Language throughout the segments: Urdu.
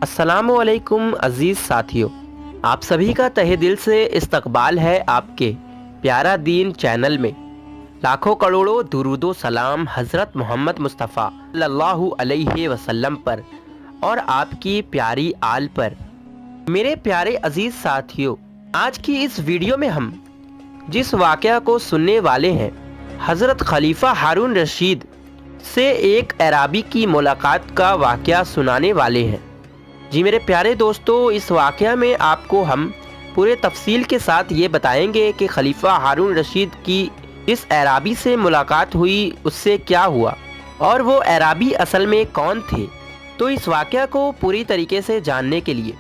السلام علیکم عزیز ساتھیوں، آپ سبھی کا تہہ دل سے استقبال ہے آپ کے پیارا دین چینل میں۔ لاکھوں کروڑوں درود و سلام حضرت محمد مصطفیٰ صلی اللہ علیہ وسلم پر اور آپ کی پیاری آل پر۔ میرے پیارے عزیز ساتھیوں، آج کی اس ویڈیو میں ہم جس واقعہ کو سننے والے ہیں، حضرت خلیفہ ہارون رشید سے ایک اعرابی کی ملاقات کا واقعہ سنانے والے ہیں۔ جی میرے پیارے دوستو، اس واقعہ میں آپ کو ہم پورے تفصیل کے ساتھ یہ بتائیں گے کہ خلیفہ ہارون رشید کی جس اعرابی سے ملاقات ہوئی اس سے کیا ہوا اور وہ اعرابی اصل میں کون تھے۔ تو اس واقعہ کو پوری طریقے سے جاننے کے لیے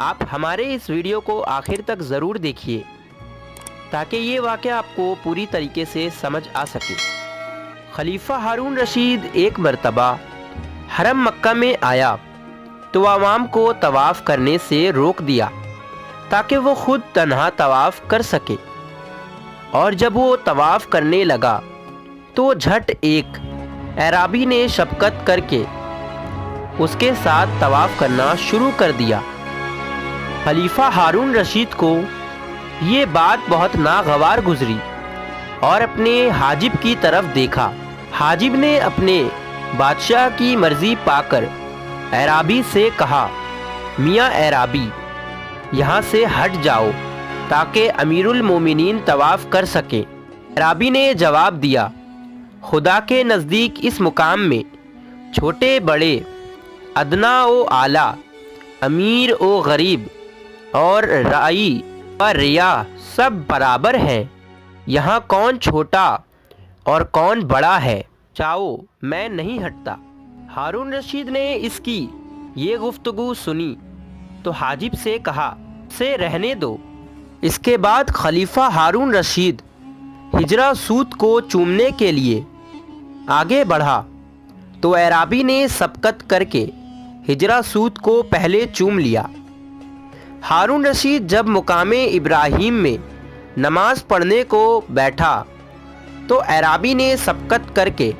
آپ ہمارے اس ویڈیو کو آخر تک ضرور دیکھیے تاکہ یہ واقعہ آپ کو پوری طریقے سے سمجھ آ سکے۔ خلیفہ ہارون رشید ایک مرتبہ حرم مکہ میں آیا تو عوام کو طواف کرنے سے روک دیا تاکہ وہ خود تنہا طواف کر سکے، اور جب وہ طواف کرنے لگا تو جھٹ ایک اعرابی نے شبکت کر کے اس کے ساتھ طواف کرنا شروع کر دیا۔ خلیفہ ہارون رشید کو یہ بات بہت ناگوار گزری اور اپنے حاجب کی طرف دیکھا۔ حاجب نے اپنے بادشاہ کی مرضی پا کر اعرابی سے کہا، میاں اعرابی، یہاں سے ہٹ جاؤ تاکہ امیر المومنین طواف کر سکیں۔ اعرابی نے جواب دیا، خدا کے نزدیک اس مقام میں چھوٹے بڑے، ادنا و اعلیٰ، امیر و غریب اور رائی و رعا سب برابر ہیں۔ یہاں کون چھوٹا اور کون بڑا ہے؟ چاہو میں نہیں ہٹتا۔ ہارون رشید نے اس کی یہ گفتگو سنی تو حاجب سے کہا، سے رہنے دو۔ اس کے بعد خلیفہ ہارون رشید ہجرہ سود کو چومنے کے لیے آگے بڑھا تو اعرابی نے سبقت کر کے ہجرہ سود کو پہلے چوم لیا۔ ہارون رشید جب مقام ابراہیم میں نماز پڑھنے کو بیٹھا تو اعرابی نے سبقت کر کے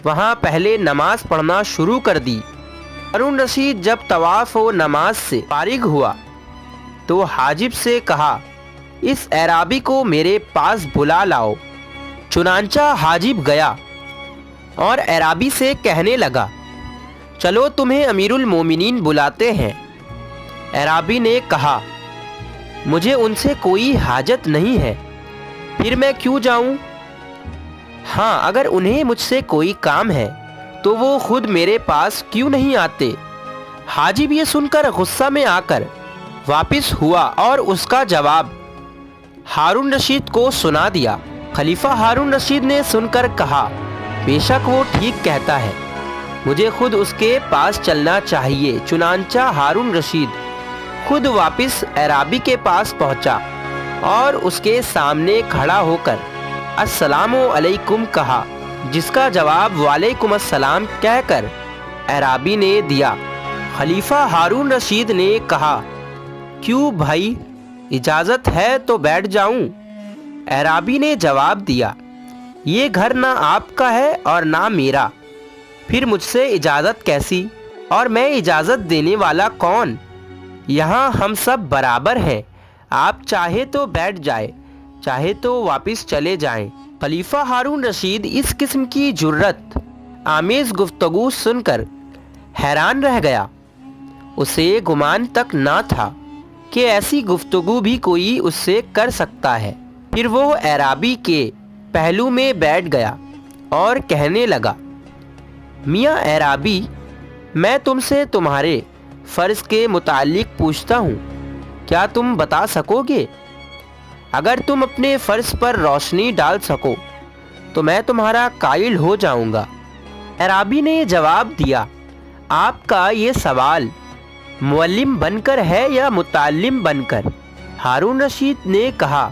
وہاں پہلے نماز پڑھنا شروع کر دی۔ ہارون رشید جب طواف و نماز سے فارغ ہوا تو حاجب سے کہا، اس اعرابی کو میرے پاس بلا لاؤ۔ چنانچہ حاجب گیا اور اعرابی سے کہنے لگا، چلو تمہیں امیر المومنین بلاتے ہیں۔ اعرابی نے کہا، مجھے ان سے کوئی حاجت نہیں ہے، پھر میں کیوں جاؤں؟ ہاں، اگر انہیں مجھ سے کوئی کام ہے تو وہ خود میرے پاس کیوں نہیں آتے؟ حاجب یہ سن کر غصہ میں آ کر واپس ہوا اور اس کا جواب ہارون رشید کو سنا دیا۔ خلیفہ ہارون رشید نے سن کر کہا، بے شک وہ ٹھیک کہتا ہے، مجھے خود اس کے پاس چلنا چاہیے۔ چنانچہ ہارون رشید خود واپس اعرابی کے پاس پہنچا اور اس کے سامنے کھڑا ہو کر السلام علیکم کہا، جس کا جواب وعلیکم السلام کہہ کر اعرابی نے دیا۔ خلیفہ ہارون رشید نے کہا، کیوں بھائی، اجازت ہے تو بیٹھ جاؤں؟ اعرابی نے جواب دیا، یہ گھر نہ آپ کا ہے اور نہ میرا، پھر مجھ سے اجازت کیسی؟ اور میں اجازت دینے والا کون؟ یہاں ہم سب برابر ہیں، آپ چاہے تو بیٹھ جائے، چاہے تو واپس چلے جائیں۔ خلیفہ ہارون رشید اس قسم کی جرأت آمیز گفتگو سن کر حیران رہ گیا۔ اسے گمان تک نہ تھا کہ ایسی گفتگو بھی کوئی اس سے کر سکتا ہے۔ پھر وہ اعرابی کے پہلو میں بیٹھ گیا اور کہنے لگا، میاں اعرابی، میں تم سے تمہارے فرض کے متعلق پوچھتا ہوں، کیا تم بتا سکو گے؟ اگر تم اپنے فرض پر روشنی ڈال سکو تو میں تمہارا قائل ہو جاؤں گا۔ اعرابی نے جواب دیا، آپ کا یہ سوال معلم بن کر ہے یا متعلم بن کر؟ ہارون رشید نے کہا،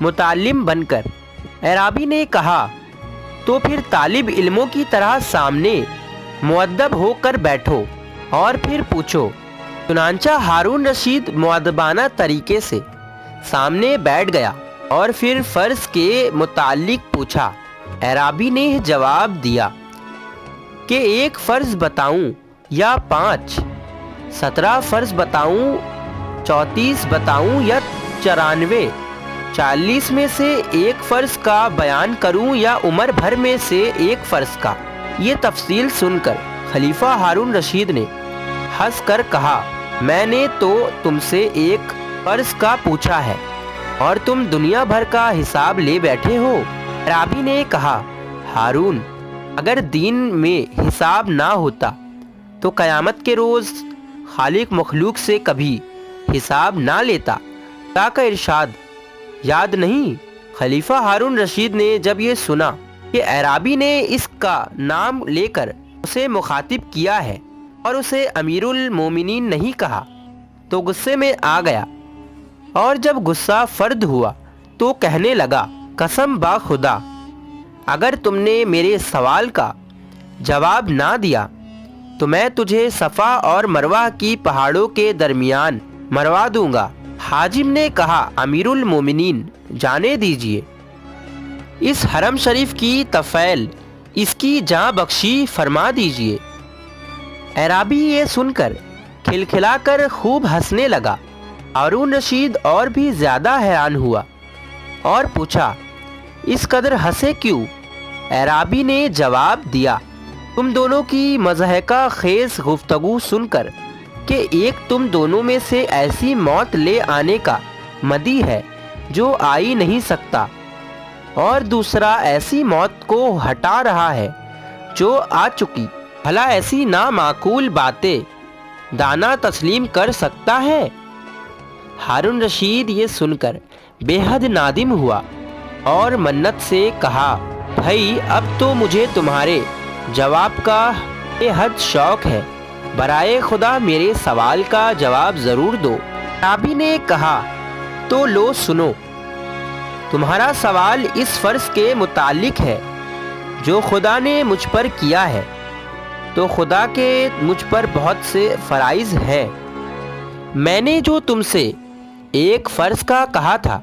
متعلم بن کر۔ اعرابی نے کہا، تو پھر طالب علموں کی طرح سامنے مؤدب ہو کر بیٹھو اور پھر پوچھو۔ چنانچہ ہارون رشید مؤدبانہ طریقے سے سامنے بیٹھ گیا اور پھر فرض کے متعلق پوچھا۔ اعرابی نے جواب دیا کہ ایک فرض بتاؤں یا 5؟ 17 فرض بتاؤں، 34 بتاؤں یا 94؟ 40 میں سے ایک فرض کا بیان کروں یا عمر بھر میں سے ایک فرض کا؟ یہ تفصیل سن کر خلیفہ ہارون رشید نے ہنس کر کہا، میں نے تو تم سے ایک فرض کا پوچھا ہے اور تم دنیا بھر کا حساب لے بیٹھے ہو۔ عرابی نے کہا، ہارون، اگر دین میں حساب نہ ہوتا تو قیامت کے روز خالق مخلوق سے کبھی حساب نہ لیتا۔ خدا کا ارشاد یاد نہیں؟ خلیفہ ہارون رشید نے جب یہ سنا کہ عرابی نے اس کا نام لے کر اسے مخاطب کیا ہے اور اسے امیر المومنین نہیں کہا تو غصے میں آ گیا، اور جب غصہ فرد ہوا تو کہنے لگا، قسم با خدا، اگر تم نے میرے سوال کا جواب نہ دیا تو میں تجھے صفا اور مروہ کی پہاڑوں کے درمیان مروا دوں گا۔ حاجم نے کہا، امیر المومنین، جانے دیجیے، اس حرم شریف کی طفیل اس کی جاں بخشی فرما دیجیے۔ عرابی یہ سن کر کھلکھلا کر خوب ہنسنے لگا۔ ہارون رشید اور بھی زیادہ حیران ہوا اور پوچھا، اس قدر ہنسے کیوں؟ عرابی نے جواب دیا، تم دونوں کی مضحکہ خیز گفتگو سن کر کہ ایک تم دونوں میں سے ایسی موت لے آنے کا مدعی ہے جو آ ہی نہیں سکتا، اور دوسرا ایسی موت کو ہٹا رہا ہے جو آ چکی، بھلا ایسی نامعقول باتیں دانا تسلیم کر سکتا ہے؟ ہارون رشید یہ سن کر بے حد نادم ہوا اور منت سے کہا، بھائی اب تو مجھے تمہارے جواب کا بے حد شوق ہے، برائے خدا میرے سوال کا جواب ضرور دو۔ عرابی نے کہا، تو لو سنو، تمہارا سوال اس فرض کے متعلق ہے جو خدا نے مجھ پر کیا ہے، تو خدا کے مجھ پر بہت سے فرائض ہیں۔ میں نے جو تم سے ایک فرض کا کہا تھا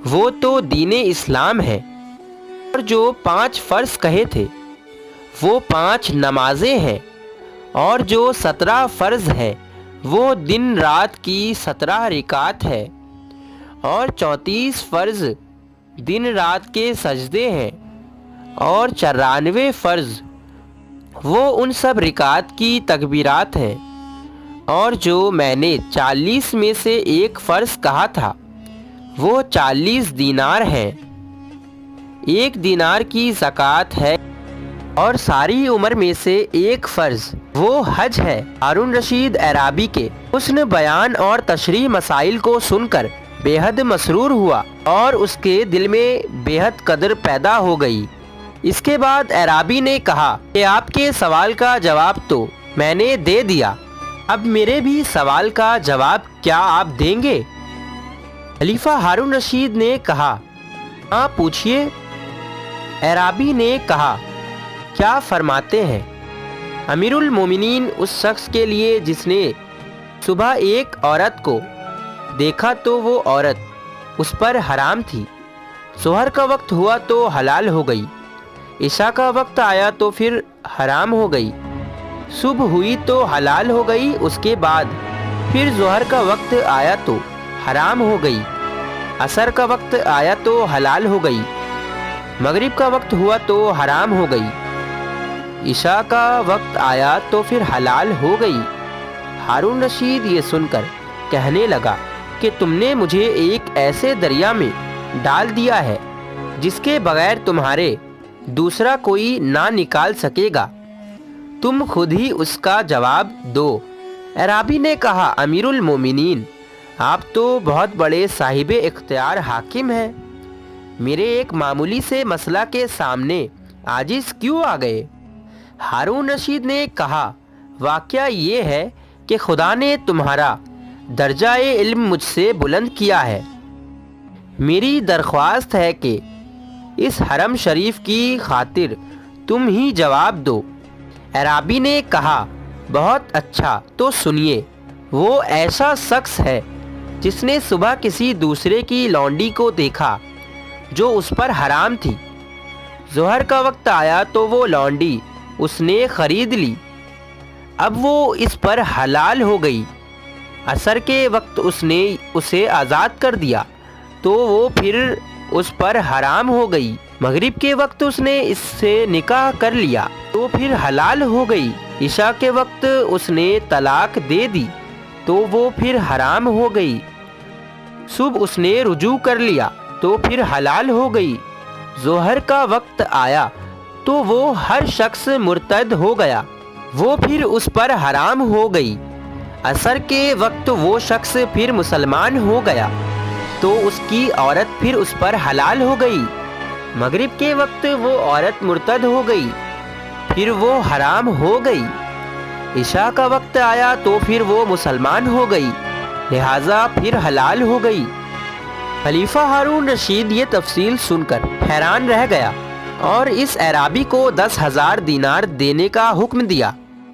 وہ تو دین اسلام ہے، اور جو 5 فرض کہے تھے وہ 5 نمازیں ہیں، اور جو 17 فرض ہیں وہ دن رات کی 17 رکعت ہے، اور 34 فرض دن رات کے سجدے ہیں، اور 94 فرض وہ ان سب رکعت کی تکبیرات ہیں، اور جو میں نے 40 میں سے ایک فرض کہا تھا وہ 40 دینار ہیں۔ 1 دینار کی زکوٰۃ ہے، اور ساری عمر میں سے ایک فرض وہ حج ہے۔ ہارون رشید عرابی کے حسن بیان اور تشریح مسائل کو سن کر بے حد مسرور ہوا اور اس کے دل میں بے حد قدر پیدا ہو گئی۔ اس کے بعد عرابی نے کہا کہ آپ کے سوال کا جواب تو میں نے دے دیا، اب میرے بھی سوال کا جواب کیا آپ دیں گے؟ خلیفہ ہارون رشید نے کہا، ہاں پوچھئے۔ عرابی نے کہا، کیا فرماتے ہیں؟ امیر المومنین، اس شخص کے لیے جس نے صبح ایک عورت کو دیکھا تو وہ عورت اس پر حرام تھی، ظہر کا وقت ہوا تو حلال ہو گئی، عشاء کا وقت آیا تو پھر حرام ہو گئی، صبح ہوئی تو حلال ہو گئی، اس کے بعد پھر ظہر کا وقت آیا تو حرام ہو گئی، عصر کا وقت آیا تو حلال ہو گئی، مغرب کا وقت ہوا تو حرام ہو گئی، عشاء کا وقت آیا تو پھر حلال ہو گئی۔ ہارون رشید یہ سن کر کہنے لگا کہ تم نے مجھے ایک ایسے دریا میں ڈال دیا ہے جس کے بغیر تمہارے دوسرا کوئی نہ نکال سکے گا، تم خود ہی اس کا جواب دو۔ عرابی نے کہا، امیر المومنین، آپ تو بہت بڑے صاحب اختیار حاکم ہیں، میرے ایک معمولی سے مسئلہ کے سامنے عاجز کیوں آ گئے؟ ہارون رشید نے کہا، واقعہ یہ ہے کہ خدا نے تمہارا درجہ علم مجھ سے بلند کیا ہے، میری درخواست ہے کہ اس حرم شریف کی خاطر تم ہی جواب دو۔ عرابی نے کہا، بہت اچھا، تو سنیے، وہ ایسا شخص ہے جس نے صبح کسی دوسرے کی لونڈی کو دیکھا جو اس پر حرام تھی، ظہر کا وقت آیا تو وہ لونڈی اس نے خرید لی، اب وہ اس پر حلال ہو گئی۔ عصر کے وقت اس نے اسے آزاد کر دیا تو وہ پھر اس پر حرام ہو گئی۔ مغرب کے وقت اس نے اس سے نکاح کر لیا تو پھر حلال ہو گئی۔ عشاء کے وقت اس نے طلاق دے دی تو وہ پھر حرام ہو گئی۔ صبح اس نے رجوع کر لیا تو پھر حلال ہو گئی۔ ظہر کا وقت آیا تو وہ ہر شخص مرتد ہو گیا، وہ پھر اس پر حرام ہو گئی۔ عصر کے وقت وہ شخص پھر مسلمان ہو گیا تو اس کی عورت پھر اس پر حلال ہو گئی۔ مغرب کے وقت وہ عورت مرتد ہو گئی، پھر وہ حرام ہو گئی۔ عشاء کا وقت آیا تو پھر وہ مسلمان ہو گئی، لہٰذا پھر حلال ہو گئی۔ خلیفہ ہارون رشید یہ تفصیل سن کر حیران رہ گیا اور اس اعرابی کو 10,000 دینار دینے کا حکم دیا۔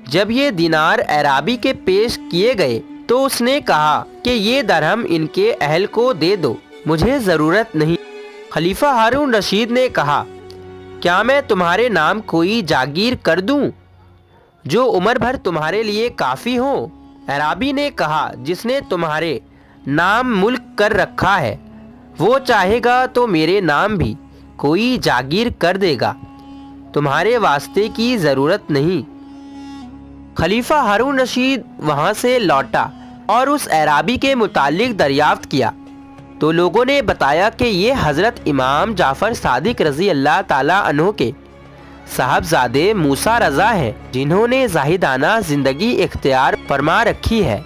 جب یہ دینار اعرابی کے پیش کیے گئے تو اس نے کہا کہ یہ درہم ان کے اہل کو دے دو، مجھے ضرورت نہیں۔ خلیفہ ہارون رشید نے کہا، کیا میں تمہارے نام کوئی جاگیر کر دوں جو عمر بھر تمہارے لیے کافی ہو؟ اعرابی نے کہا، جس نے تمہارے نام ملک کر رکھا ہے وہ چاہے گا تو میرے نام بھی کوئی جاگیر کر دے گا، تمہارے واسطے کی ضرورت نہیں۔ خلیفہ ہارون رشید وہاں سے لوٹا اور اس اعرابی کے متعلق دریافت کیا تو لوگوں نے بتایا کہ یہ حضرت امام جعفر صادق رضی اللہ تعالیٰ عنہ کے صاحبزادے موسیٰ رضا ہیں، جنہوں نے زاہدانہ زندگی اختیار فرما رکھی ہے۔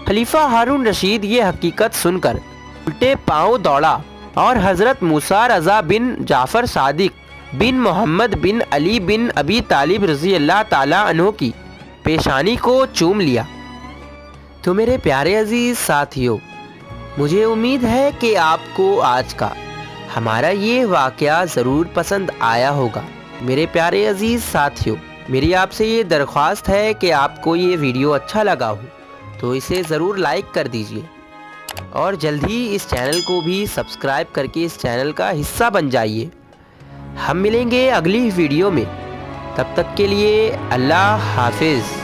خلیفہ ہارون رشید یہ حقیقت سن کر الٹے پاؤں دوڑا اور حضرت موسیٰ رضا بن جعفر صادق بن محمد بن علی بن ابی طالب رضی اللہ تعالیٰ عنہ کی پیشانی کو چوم لیا۔ تو میرے پیارے عزیز ساتھیوں، مجھے امید ہے کہ آپ کو آج کا ہمارا یہ واقعہ ضرور پسند آیا ہوگا۔ میرے پیارے عزیز ساتھیوں، میری آپ سے یہ درخواست ہے کہ آپ کو یہ ویڈیو اچھا لگا ہو تو اسے ضرور لائک کر دیجئے اور جلد ہی اس چینل کو بھی سبسکرائب کر کے اس چینل کا حصہ بن جائیے۔ ہم ملیں گے اگلی ویڈیو میں، تب تک کے لیے اللہ حافظ۔